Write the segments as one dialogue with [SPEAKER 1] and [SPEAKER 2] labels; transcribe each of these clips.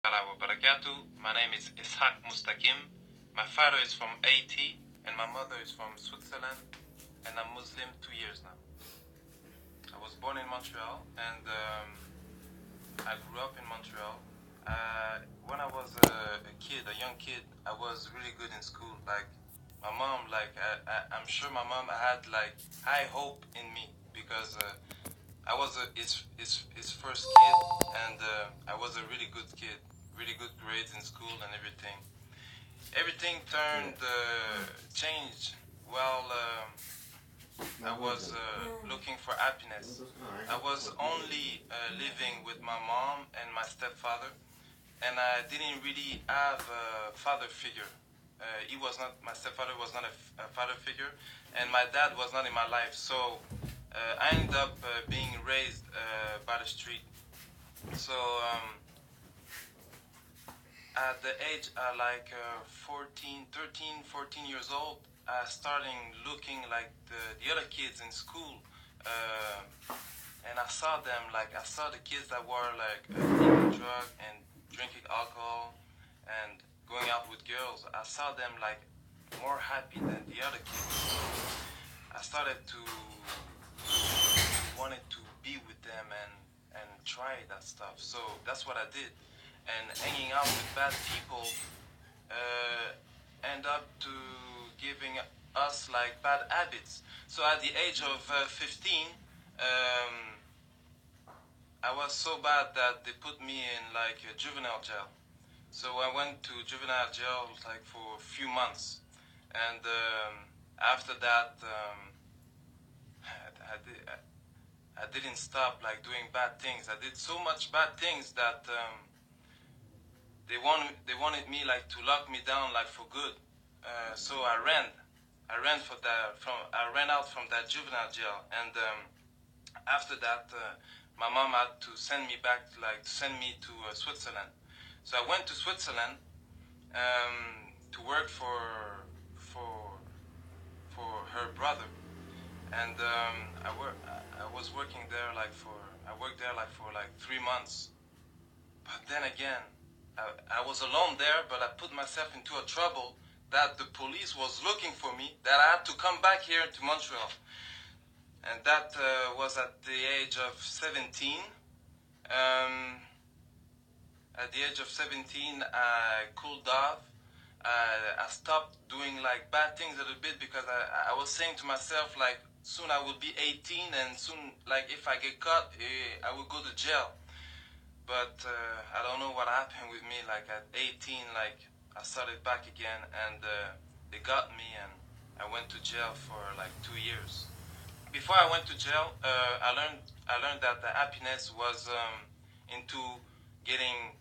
[SPEAKER 1] Wabarakatuh. My name is Ishaq Mustakim. My father is from Haiti and my mother is from Switzerland, and I'm Muslim 2 years now. I was born in Montreal and I grew up in Montreal. When I was a young kid, I was really good in school. Like my mom, I'm sure my mom had like high hope in me because I was his first kid, and I was a really good kid, really good grades in school and everything. Everything changed while I was looking for happiness. I was only living with my mom and my stepfather, and I didn't really have a father figure. My stepfather was not a father figure, and my dad was not in my life. So I ended up being raised by the street. So at the age 14 years old, I started looking like the other kids in school. And I saw the kids that were like taking drugs and drinking alcohol and going out with girls. I saw them like more happy than the other kids. So I started to wanted to be with them and try that stuff. So that's what I did. And hanging out with bad people end up to giving us like bad habits. So at the age of 15, I was so bad that they put me in like a juvenile jail. So I went to juvenile jail like for a few months, and after that, I didn't stop like doing bad things. I did so much bad things that they wanted me like to lock me down like for good. So I ran out from that juvenile jail, and after that, my mom had to send me to Switzerland. So I went to Switzerland to work for her brother, and I was working there I worked there like for like 3 months. But then again, I was alone there, but I put myself into a trouble that the police was looking for me, that I had to come back here to Montreal. And that was at the age of 17. At the age of 17, I cooled off. I stopped doing like bad things a little bit because I was saying to myself like soon I will be 18 and soon like if I get caught I will go to jail. But I don't know what happened with me. Like at 18, like I started back again, and they got me, and I went to jail for like 2 years. Before I went to jail, I learned that the happiness was into getting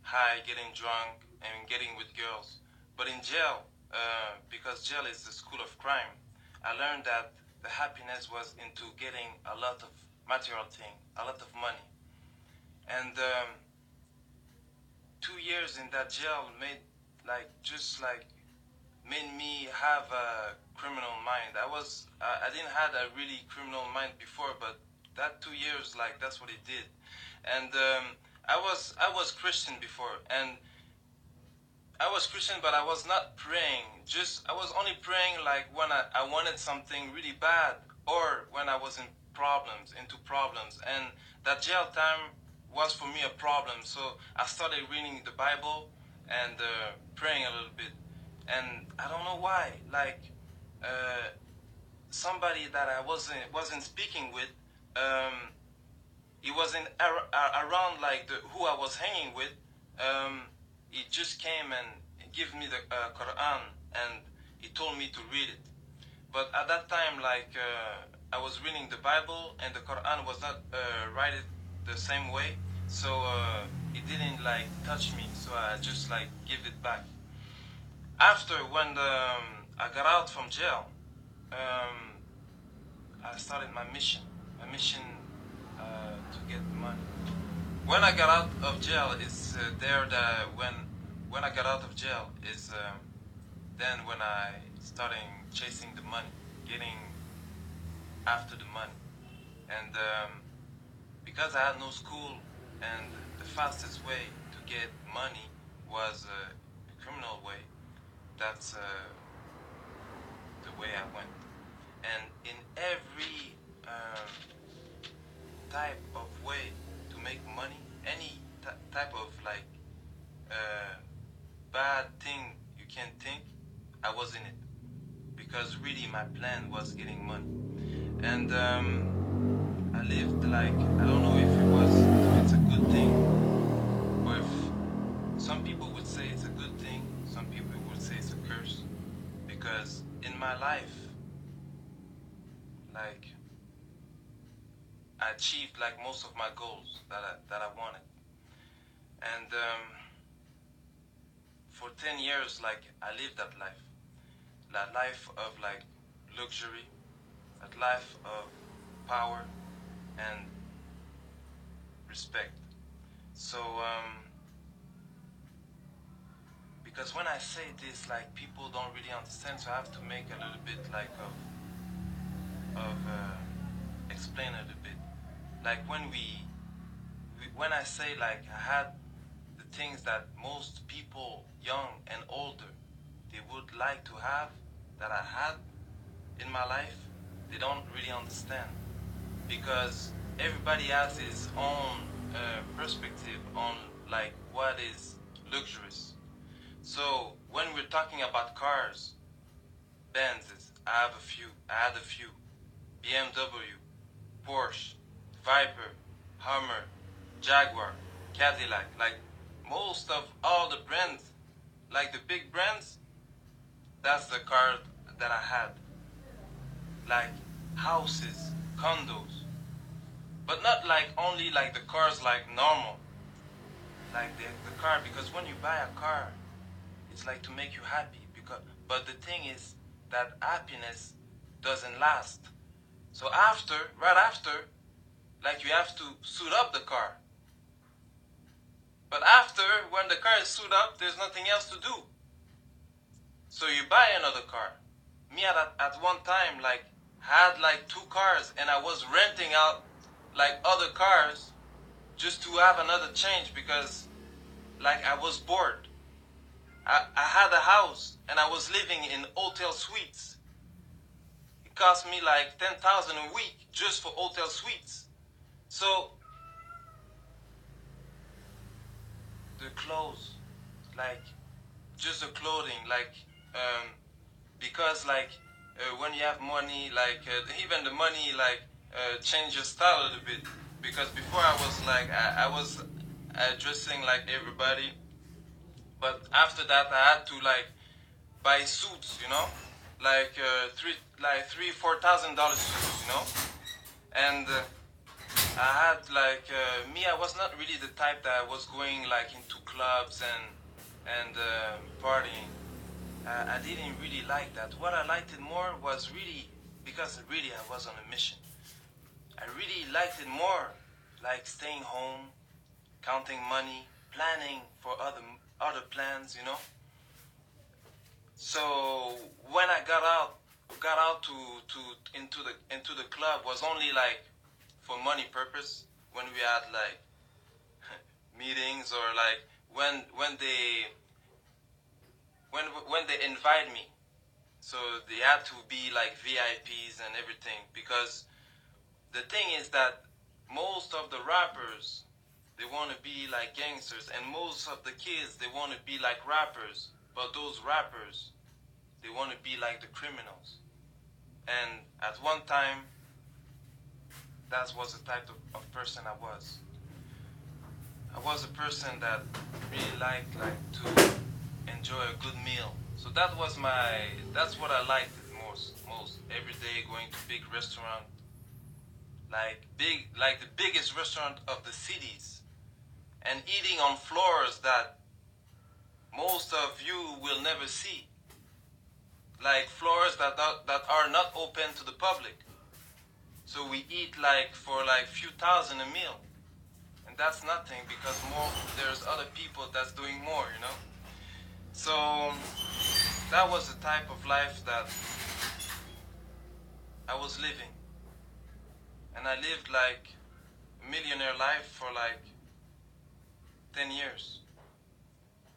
[SPEAKER 1] high, getting drunk, and getting with girls. But in jail, because jail is the school of crime, I learned that the happiness was into getting a lot of material thing, a lot of money. And 2 years in that jail made me have a criminal mind. I didn't have a really criminal mind before, but that 2 years, like that's what it did. And I was Christian before, and I was Christian, but I was not praying. I was only praying like when I wanted something really bad, or when I was into problems. And that jail time was for me a problem. So I started reading the Bible and praying a little bit. And I don't know why. Somebody that I wasn't speaking with, he wasn't around like who I was hanging with. He just came and gave me the Quran, and he told me to read it. But at that time, I was reading the Bible, and the Quran was not written the same way, so it didn't like touch me. So I just like give it back. After when I got out from jail, I started my mission. My mission to get money. When I got out of jail, it's there that when I got out of jail is then when I started chasing the money, getting after the money, and because I had no school, and the fastest way to get money that's the way I went. And in every type of way to make money, any type of like bad thing you can think, I was in it. Because really my plan was getting money. And I lived like, I don't know if it's a good thing, or if some people would say it's a good thing, some people would say it's a curse. Because in my life, like, I achieved like most of my goals that I wanted. And for 10 years, like, I lived that life of like luxury, that life of power and respect. So because when I say this, like, people don't really understand, so I have to make a little bit like of explain a little bit. Like when I say like I had the things that most people, young and older, they would like to have, that I had in my life, they don't really understand, because everybody has his own perspective on like what is luxurious. So when we're talking about cars, Benzes, I had a few, BMW, Porsche, Viper, Hummer, Jaguar, Cadillac, like most of all the brands, like the big brands, that's the car that I had. Like houses, condos, but not like only like the cars like normal, like the car, because when you buy a car, it's like to make you happy, but the thing is that happiness doesn't last. So right after, like you have to suit up the car. But after, when the car is suited up, there's nothing else to do. So you buy another car. Me at one time, like, had like 2 cars, and I was renting out like other cars just to have another change, because like I was bored. I had a house and I was living in hotel suites. It cost me like 10,000 a week just for hotel suites. So the clothes, like just the clothing, like because like when you have money, like even the money like change your style a little bit. Because before I was like I was dressing like everybody, but after that I had to like buy suits, you know, like $3,000-4,000 suits, you know, and I had like me. I was not really the type that was going like into clubs and partying. I didn't really like that. What I liked it more was really, because really I was on a mission. I really liked it more, like staying home, counting money, planning for other plans, you know. So when I got out to into the club was only like for money purpose, when we had like meetings, or like when they invite me. So they had to be like VIPs and everything, because the thing is that most of the rappers, they want to be like gangsters, and most of the kids, they want to be like rappers, but those rappers, they want to be like the criminals. And at one time, that was the type of person I was. I was a person that really liked like to enjoy a good meal. So that's what I liked most. Every day going to big restaurant, like the biggest restaurant of the cities, and eating on floors that most of you will never see. Like floors that are not open to the public. So we eat like for like few thousand a meal. And that's nothing, because there's other people that's doing more, you know? So that was the type of life that I was living. And I lived like a millionaire life for like 10 years.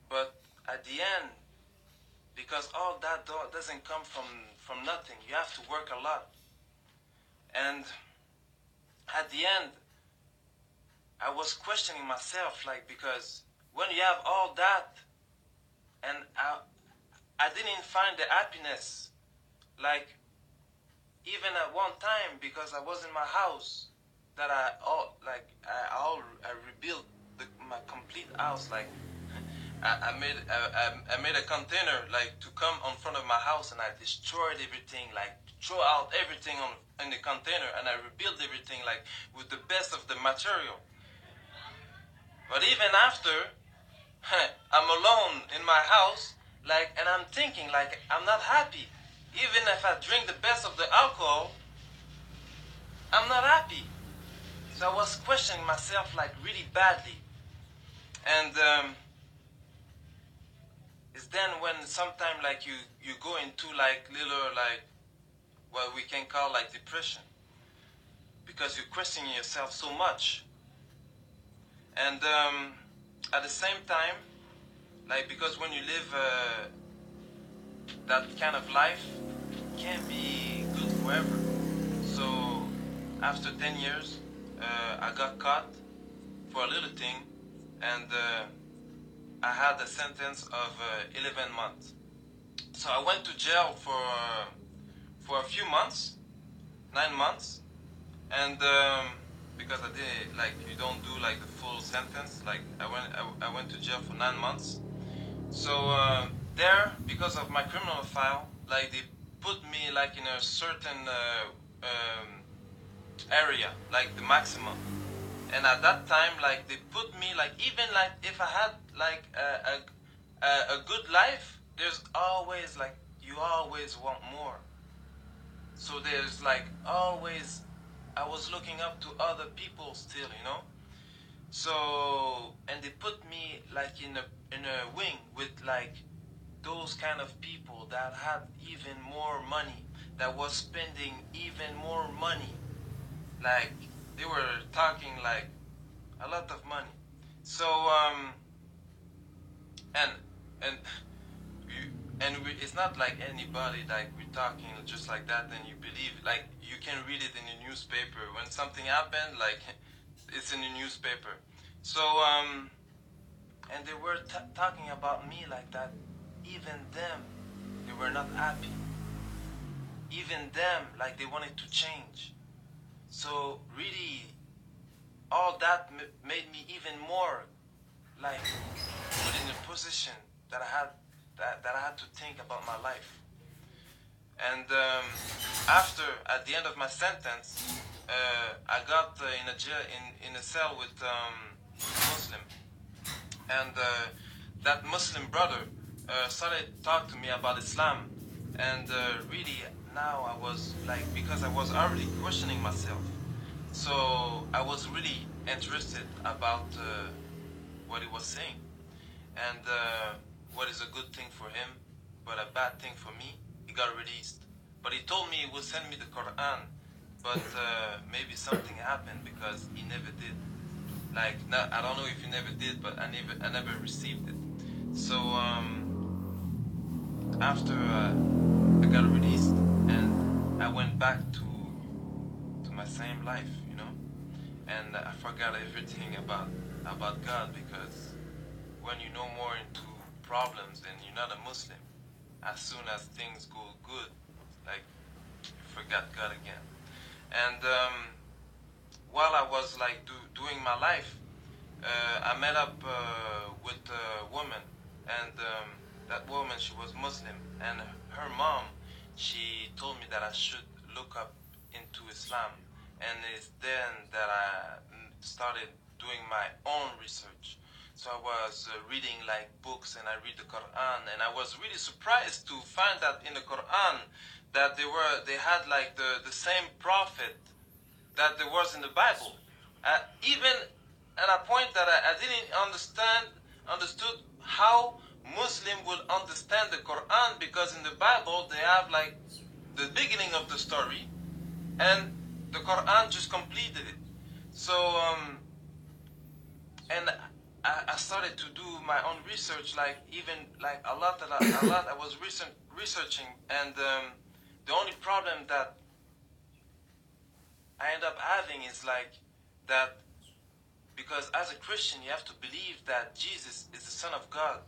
[SPEAKER 1] But at the end, because all that doesn't come from nothing. You have to work a lot. And at the end, I was questioning myself, like, because when you have all that, and I didn't find the happiness, like, even at one time, because I was in my house, that I rebuilt my complete house, like, I made a container, like, to come in front of my house, and I destroyed everything, like, throw out everything in the container, and I rebuilt everything, like, with the best of the material. But even after, I'm alone in my house, like, and I'm thinking, like, I'm not happy. Even if I drink the best of the alcohol, I'm not happy. So I was questioning myself, like, really badly. And it's then when sometime, like, you go into, like, little, like, what we can call, like, depression, because you're questioning yourself so much. And at the same time, like, because when you live that kind of life, can't be good forever. So after 10 years, I got caught for a little thing, and I had a sentence of 11 months. So I went to jail for a few months, 9 months, and because I did, like, you don't do, like, the full sentence, like, I went to jail for 9 months. So there, because of my criminal file, like, they put me, like, in a certain area, like the maximum. And at that time, like, they put me, like, even, like, if I had, like, a good life, there's always, like, you always want more. So there's, like, always, I was looking up to other people still, you know. So, and they put me, like, in a wing with, like, those kind of people that had even more money, that was spending even more money. Like, they were talking, like, a lot of money. So and and it's not like anybody, like, we're talking just like that and you believe, like, you can read it in the newspaper when something happened, like, it's in the newspaper. So and they were talking about me like that. Even them, they were not happy. Even them, like, they wanted to change. So really, all that made me even more, like, put in a position that I had to think about my life. And after, at the end of my sentence, I got in a jail, in a cell with Muslim, and that Muslim brother started to talk to me about Islam, and really now I was, like, because I was already questioning myself, so I was really interested about what he was saying, and what is a good thing for him, but a bad thing for me. He got released, but he told me he would send me the Quran, but maybe something happened because he never did. Like, I don't know if he never did, but I never received it. So after I got released, and I went back to my same life, you know, and I forgot everything about God, because when you know more into problems and you're not a Muslim, as soon as things go good, like, you forgot God again. And while I was, like, doing my life, I met up with a woman, and that woman, she was Muslim, and her mom, she told me that I should look up into Islam, and it's then that I started doing my own research. So I was reading, like, books, and I read the Quran, and I was really surprised to find that in the Quran that they had, like, the same prophet that there was in the Bible. Even at a point that I didn't understood how Muslim would understand the Quran, because in the Bible they have, like, the beginning of the story, and the Quran just completed it. So and I started to do my own research, like even like a lot I was researching, and the only problem that I end up having is like that, because as a Christian you have to believe that Jesus is the Son of God,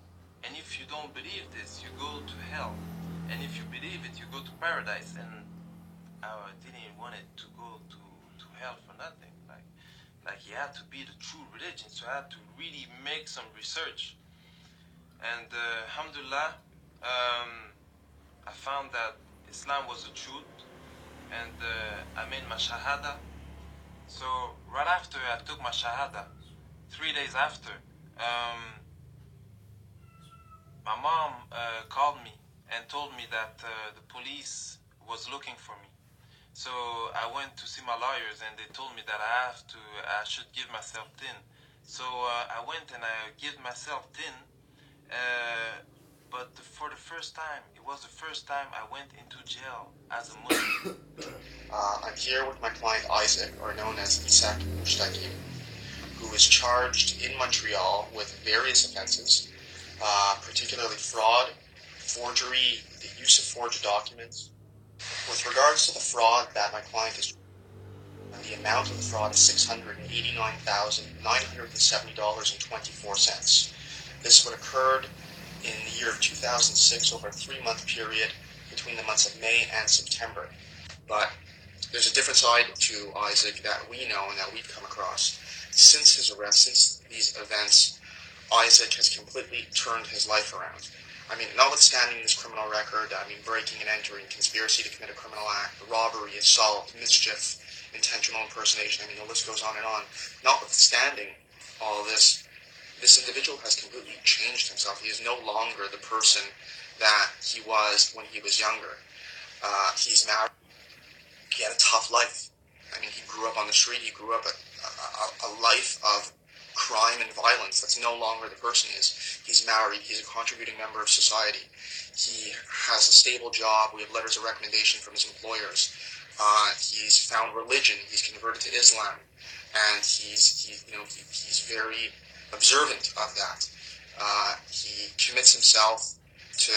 [SPEAKER 1] and if you don't believe this, you go to hell, and if you believe it, you go to paradise. And I didn't want it to go to hell for nothing. Like it had to be the true religion, so I had to really make some research. And alhamdulillah, I found that Islam was the truth, and I made my shahada. So right after I took my shahada, 3 days after, my mom called me and told me that the police was looking for me. So I went to see my lawyers, and they told me that I should give myself tin. So I went and I gave myself tin. But for the first time, it was the first time I went into jail as a Muslim.
[SPEAKER 2] I'm here with my client Isaac, or known as Isaac Mushtaki, who is charged in Montreal with various offenses, particularly fraud, forgery, the use of forged documents. With regards to the fraud that my client is, the amount of the fraud is $689,970.24. This would occurred in the year of 2006 over a 3-month period between the months of May and September. But there's a different side to Isaac that we know and that we've come across. Since his arrest, since these events, Isaac has completely turned his life around. I mean, notwithstanding his criminal record, breaking and entering, conspiracy to commit a criminal act, robbery, assault, mischief, intentional impersonation, the list goes on and on. Notwithstanding all of this, this individual has completely changed himself. He is no longer the person that he was when he was younger. He's married. He had a tough life. He grew up on the street. He grew up a life of crime and violence. That's no longer the person he is. He's married. He's a contributing member of society. He has a stable job. We have letters of recommendation from his employers. He's found religion. He's converted to Islam, and he's very observant of that. He commits himself to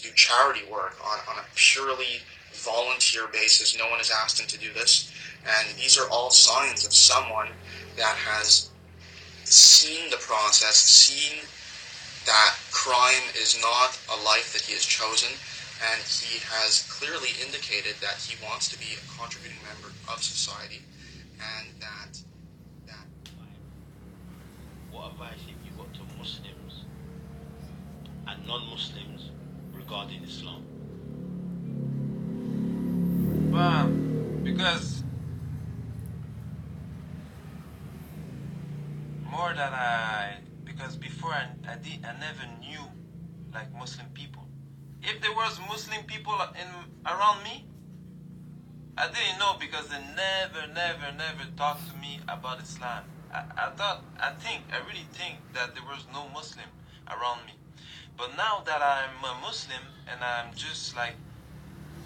[SPEAKER 2] do charity work on a purely volunteer basis. No one has asked him to do this, and these are all signs of someone that has seen the process, seen that crime is not a life that he has chosen, and he has clearly indicated that he wants to be a contributing member of society, and that
[SPEAKER 3] what advice have you got to Muslims and non-Muslims regarding Islam?
[SPEAKER 1] Well, because before I never knew like Muslim people. If there was Muslim people around me, I didn't know, because they never talked to me about Islam. I really think that there was no Muslim around me. But now that I'm a Muslim and I'm just like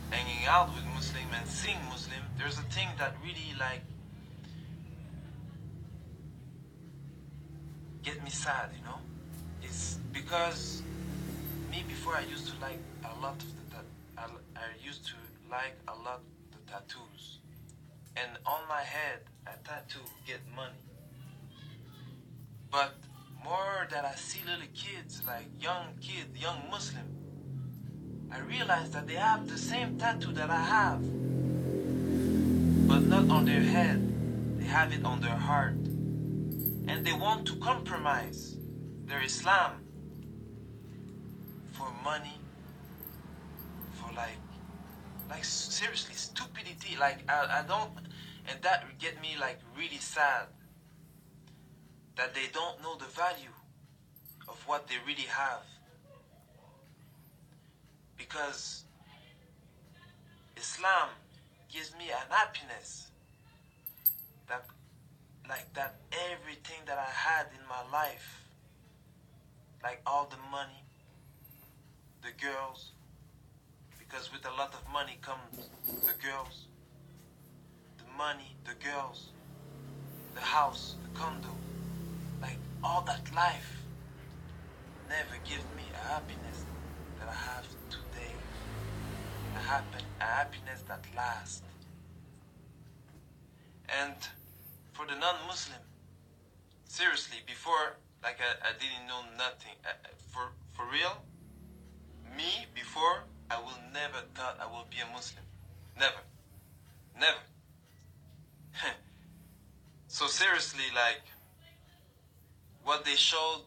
[SPEAKER 1] hanging out with Muslim and seeing Muslim, there's a thing that really like get me sad, It's because me before I used to like a lot of I used to like a lot the tattoos, and on my head a tattoo get money. But more that I see little kids, like young Muslim, I realize that they have the same tattoo that I have, but not on their head. They have it on their heart, and they want to compromise their Islam for money, for like seriously stupidity. Like I don't, and that get me like really sad, that they don't know the value of what they really have. Because Islam gives me an happiness that everything that I had in my life, like all the money, the girls, because with a lot of money comes the girls, the money, the girls, the house, the condo, like all that life never give me a happiness that I have today. A happiness that lasts. And for the non-Muslim, seriously, before, like I didn't know nothing. For real, me, before, I will never thought I will be a Muslim. Never. Never. So seriously, like, what they're showing,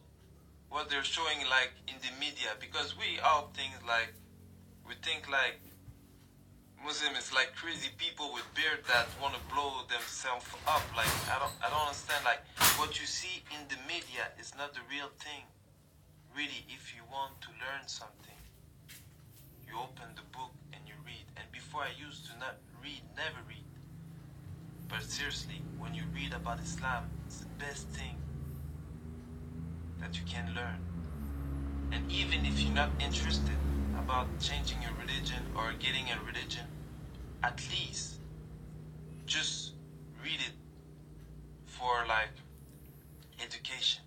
[SPEAKER 1] like, in the media, because we all think like Muslim is like crazy people with beard that want to blow themselves up. Like, I don't understand. Like, what you see in the media is not the real thing. Really, if you want to learn something, you open the book and you read. And before, I used to not read, never read. But seriously, when you read about Islam, it's the best thing that you can learn. And even if you're not interested about changing your religion or getting a religion, at least just read it for, like, education.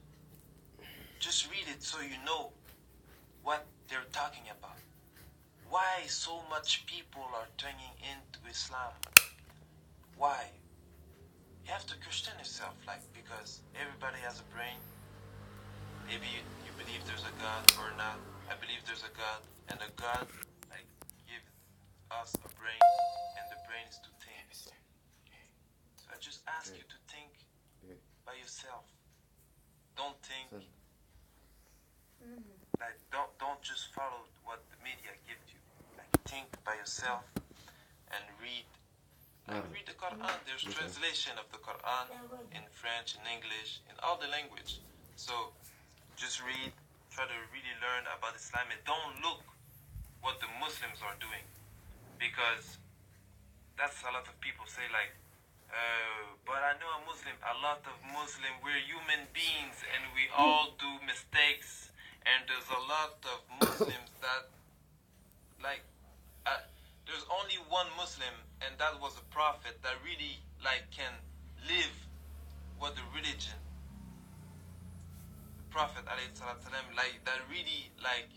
[SPEAKER 1] Just read it so you know what they're talking about. Why so much people are turning into Islam? Why? You have to question yourself, like, because everybody has a brain. Maybe you believe there's a God or not. I believe there's a God, and a God, like, gives us a brain, and the brain is to think. So I just ask you to think by yourself. Don't think, like, don't just follow what the media gives you. Like, think by yourself and read. Like, read the Quran. There's translation of the Quran in French, in English, in all the language. So just read, try to really learn about Islam, and don't look what the Muslims are doing, because that's a lot of people say, like, but I know a Muslim, a lot of Muslim, we're human beings and we all do mistakes, and there's a lot of Muslims that, like, there's only one Muslim, and that was a prophet that really, like, can live what the religion, the prophet alayhi salatu salam, like, that really, like,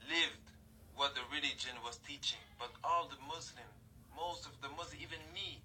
[SPEAKER 1] lived what the religion was teaching. But all the Muslim, most of the Muslim, even me,